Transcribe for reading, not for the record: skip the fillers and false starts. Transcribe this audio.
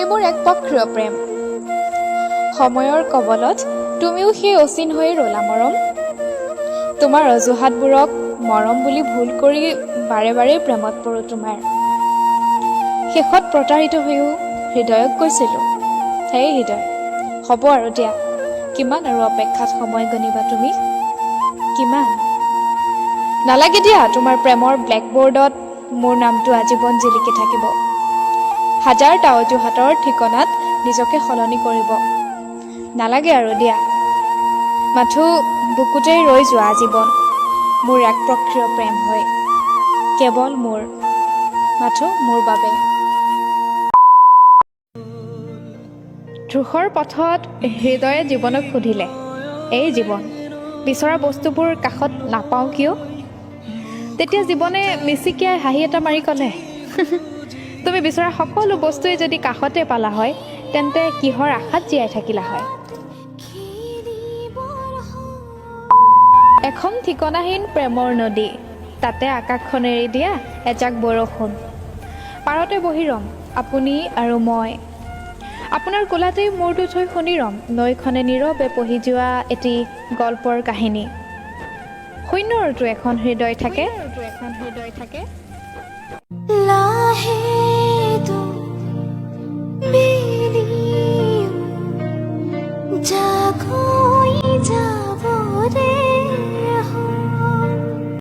তুমি মোৰ এক প্ৰক্ৰিয় প্ৰেম। সময়ৰ কবলত তুমিও সেই অচিন হৈ ৰলা মৰম। তোমাৰ অজুহাতবোৰক মৰম বুলি ভুল কৰি বাৰে বাৰে প্ৰেমত পৰো তোমাৰ। শেষত প্ৰতাৰিত হৈও হৃদয়ক কৈছিলোঁ, হেই হৃদয়, হ'ব আৰু দিয়া, কিমান আৰু অপেক্ষাত সময় গণিবা তুমি, কিমান? নালাগে দিয়া তোমাৰ প্ৰেমৰ ব্লেকবৰ্ডত মোৰ নামটো আজীৱন জিলিকি থাকিব। হাজাৰটা অজুহাতৰ ঠিকনাত নিজকে সলনি কৰিব। নালাগে আৰু দিয়া, মাথো বুকুতেই ৰৈ যোৱা আজীৱন মোৰ এক প্ৰক্ৰিয় প্ৰেম হৈ, কেৱল মোৰ, মাথো মোৰ বাবে। ধূসৰ পথত হৃদয়ে জীৱনক সুধিলে, এই জীৱন, বিচৰা বস্তুবোৰ কাষত নাপাওঁ কিয়? তেতিয়া জীৱনে মিচিকিয়াই হাঁহি এটা মাৰি ক'লে, তুমি বিচৰা সকলো বস্তুৱে যদি কাষতে পালা হয়, তেন্তে কিহৰ আশাত জীয়াই থাকিলা হয়? এখন ঠিকনাহীন প্ৰেমৰ নদী, তাতে আকাশখন এৰি দিয়া এজাক বৰষুণ। পাৰতে বহি ৰ'ম আপুনি আৰু মই, আপোনাৰ কোলাতেই মূৰটো থৈ শুনি ৰ'ম নৈখনে নীৰৱে পঢ়ি যোৱা এটি গল্পৰ কাহিনী। শূন্যৰতো এখন হৃদয় থাকে।